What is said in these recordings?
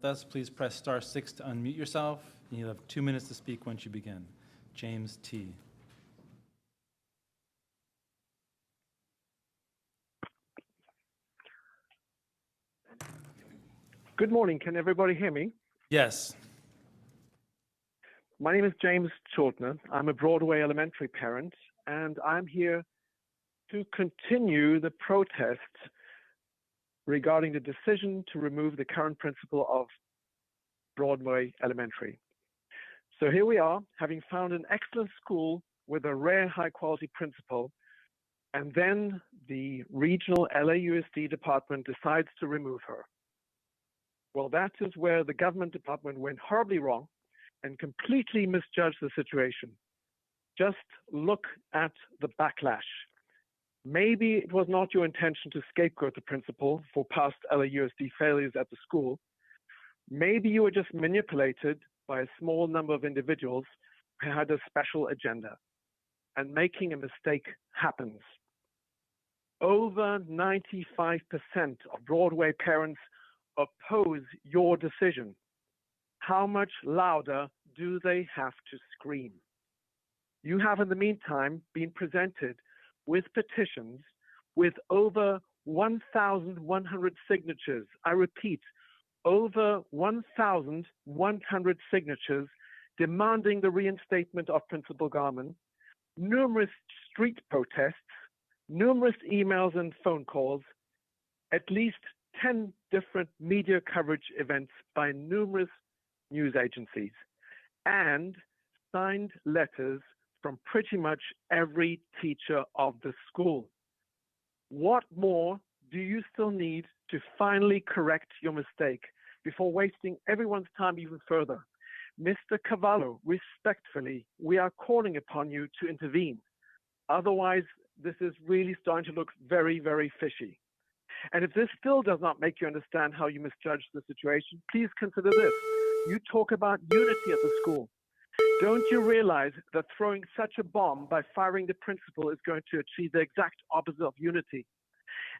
Thus, please press *6 to unmute yourself. You have 2 minutes to speak once you begin. James T. Good morning. Can everybody hear me? Yes. My name is James Chortner. I'm a Broadway elementary parent, and I'm here to continue the protest regarding the decision to remove the current principal of Broadway Elementary. So here we are, having found an excellent school with a rare high-quality principal, and then the regional LAUSD department decides to remove her. Well, that is where the government department went horribly wrong and completely misjudged the situation. Just look at the backlash. Maybe it was not your intention to scapegoat the principal for past LAUSD failures at the school. Maybe you were just manipulated by a small number of individuals who had a special agenda, and making a mistake happens. Over 95% of Broadway parents oppose your decision. How much louder do they have to scream? You have in the meantime been presented with petitions with over 1,100 signatures. I repeat, over 1,100 signatures demanding the reinstatement of Principal Garman, numerous street protests, numerous emails and phone calls, at least 10 different media coverage events by numerous news agencies, and signed letters from pretty much every teacher of the school. What more do you still need to finally correct your mistake before wasting everyone's time even further? Mr. Cavallo, respectfully, we are calling upon you to intervene. Otherwise, this is really starting to look very, very fishy. And if this still does not make you understand how you misjudged the situation, please consider this. You talk about unity at the school. Don't you realize that throwing such a bomb by firing the principal is going to achieve the exact opposite of unity?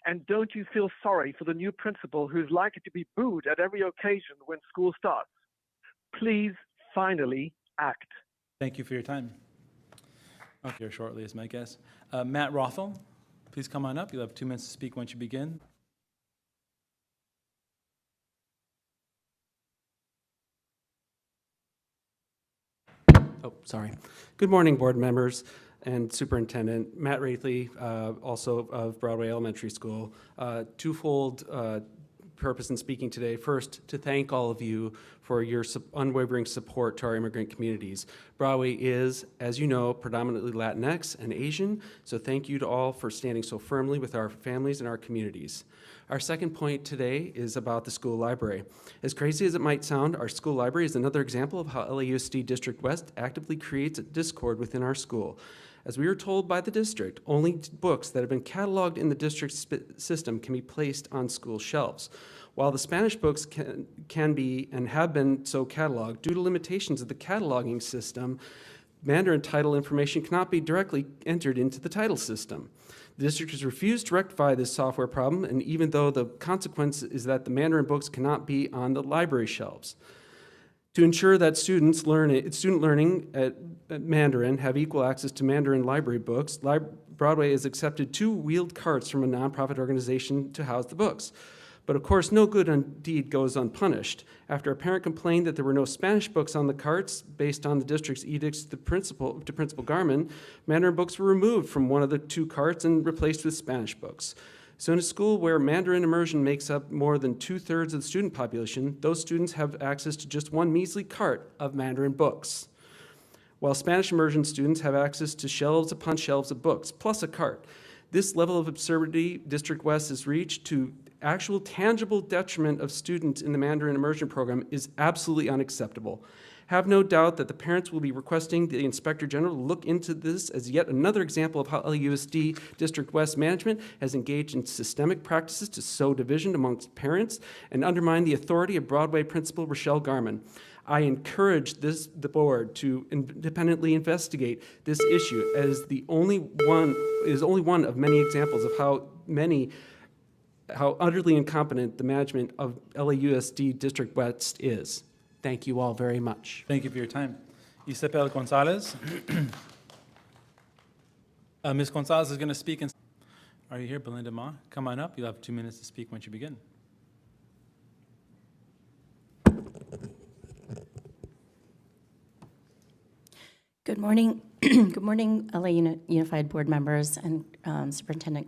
And don't you feel sorry for the new principal who's likely to be booed at every occasion when school starts? Please finally act. Thank you for your time. I'll be here shortly is my guess. Matt Rothel, please come on up. You'll have 2 minutes to speak once you begin. Oh, sorry. Good morning, board members and superintendent. Matt Wrathley, also of Broadway Elementary School. Twofold purpose in speaking today. First, to thank all of you for your unwavering support to our immigrant communities. Broadway is, as you know, predominantly Latinx and Asian, so thank you to all for standing so firmly with our families and our communities. Our second point today is about the school library. As crazy as it might sound, our school library is another example of how LAUSD District West actively creates a discord within our school. As we were told by the district, only books that have been cataloged in the district system can be placed on school shelves. While the Spanish books can be and have been so cataloged, due to limitations of the cataloging system, Mandarin title information cannot be directly entered into the title system. The district has refused to rectify this software problem, and even though the consequence is that the Mandarin books cannot be on the library shelves. To ensure that student learning at Mandarin have equal access to Mandarin library books, Broadway has accepted 2 wheeled carts from a nonprofit organization to house the books. But of course, no good deed goes unpunished. After a parent complained that there were no Spanish books on the carts, based on the district's edicts to Principal Garman, Mandarin books were removed from one of the 2 carts and replaced with Spanish books. So in a school where Mandarin immersion makes up more than 2/3 of the student population, those students have access to just 1 measly cart of Mandarin books, while Spanish immersion students have access to shelves upon shelves of books, plus a cart. This level of absurdity District West has reached to actual tangible detriment of students in the Mandarin immersion program is absolutely unacceptable. Have no doubt that the parents will be requesting the Inspector General to look into this as yet another example of how LAUSD District West management has engaged in systemic practices to sow division amongst parents and undermine the authority of Broadway Principal Rochelle Garman. I encourage the board to independently investigate this issue as only one of many examples of how many how utterly incompetent the management of LAUSD District West is. Thank you all very much. Thank you for your time. Isabel Gonzalez. Ms. Gonzalez is going to speak. Are you here, Belinda Ma? Come on up. You'll have 2 minutes to speak once you begin. Good morning. Good morning, LA Unified Board members and Superintendent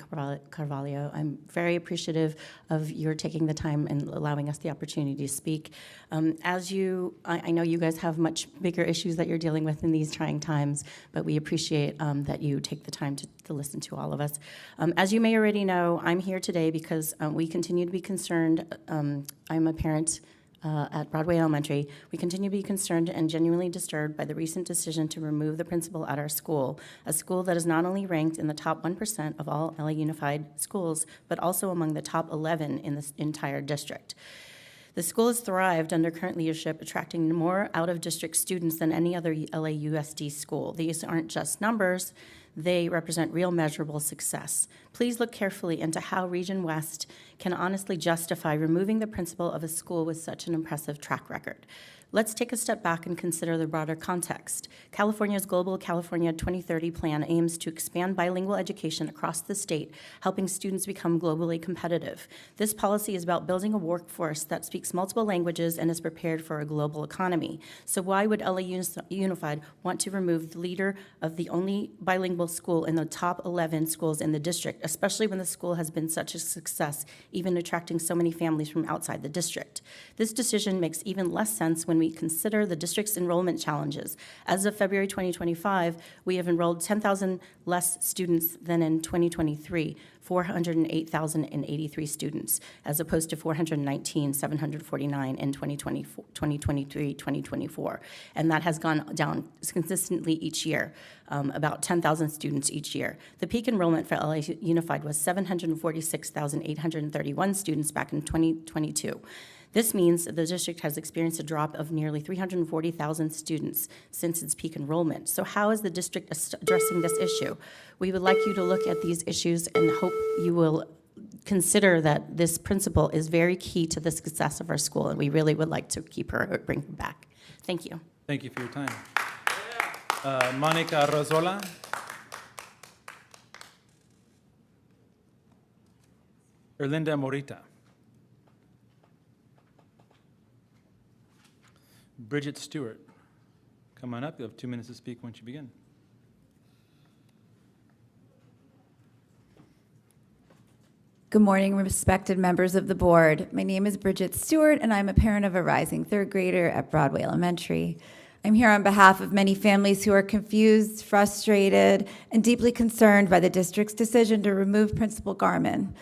Carvalho. I'm very appreciative of your taking the time and allowing us the opportunity to speak. I know you guys have much bigger issues that you're dealing with in these trying times, but we appreciate that you take the time to listen to all of us. As you may already know, I'm here today because we continue to be concerned. I'm a parent at Broadway Elementary. We continue to be concerned and genuinely disturbed by the recent decision to remove the principal at our school, a school that is not only ranked in the top 1% of all LA Unified schools, but also among the top 11 in the entire district. The school has thrived under current leadership, attracting more out-of-district students than any other LAUSD school. These aren't just numbers. They represent real measurable success. Please look carefully into how Region West can honestly justify removing the principal of a school with such an impressive track record. Let's take a step back and consider the broader context. California's Global California 2030 plan aims to expand bilingual education across the state, helping students become globally competitive. This policy is about building a workforce that speaks multiple languages and is prepared for a global economy. So why would LA Unified want to remove the leader of the only bilingual school in the top 11 schools in the district, especially when the school has been such a success, even attracting so many families from outside the district? This decision makes even less sense when we consider the district's enrollment challenges. As of February 2025, we have enrolled 10,000 less students than in 2023, 408,083 students, as opposed to 419,749 in 2023-2024. And that has gone down consistently each year, about 10,000 students each year. The peak enrollment for LA Unified was 746,831 students back in 2022. This means that the district has experienced a drop of nearly 340,000 students since its peak enrollment. So how is the district addressing this issue? We would like you to look at these issues and hope you will consider that this principal is very key to the success of our school, and we really would like to keep her or bring her back. Thank you. Thank you for your time. Monica Rozola. Erlinda Morita. Bridget Stewart, come on up. You have 2 minutes to speak once you begin. Good morning, respected members of the board. My name is Bridget Stewart, and I'm a parent of a rising third grader at Broadway Elementary. I'm here on behalf of many families who are confused, frustrated, and deeply concerned by the district's decision to remove Principal Garman.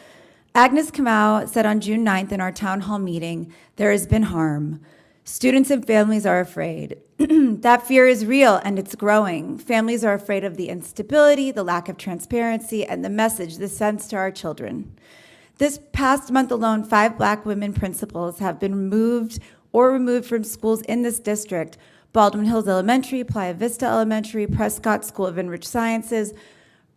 Agnes Kamau said on June 9th in our town hall meeting, "There has been harm. Students and families are afraid." That fear is real and it's growing. Families are afraid of the instability, the lack of transparency, and the message this sends to our children. This past month alone, 5 Black women principals have been removed from schools in this district: Baldwin Hills Elementary, Playa Vista Elementary, Prescott School of Enriched Sciences,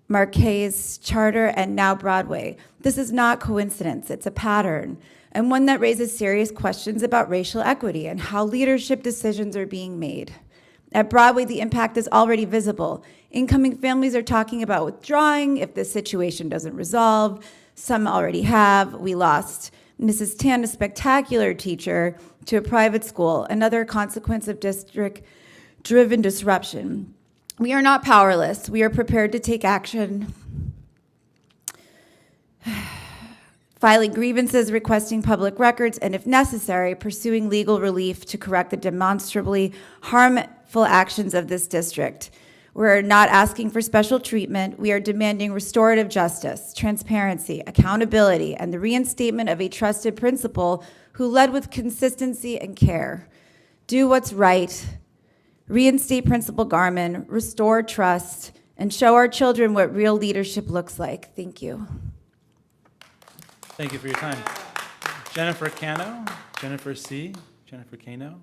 Marquez Charter, and now Broadway. This is not coincidence, it's a pattern, and one that raises serious questions about racial equity and how leadership decisions are being made. At Broadway, the impact is already visible. Incoming families are talking about withdrawing if the situation doesn't resolve. Some already have. We lost Mrs. Tan, a spectacular teacher, to a private school, another consequence of district-driven disruption. We are not powerless. We are prepared to take action. Filing grievances, requesting public records, and if necessary, pursuing legal relief to correct the demonstrably harmful actions of this district. We're not asking for special treatment. We are demanding restorative justice, transparency, accountability, and the reinstatement of a trusted principal who led with consistency and care. Do what's right. Reinstate Principal Garman, restore trust, and show our children what real leadership looks like. Thank you. Thank you for your time. Jennifer Cano, Jennifer C., Jennifer Cano.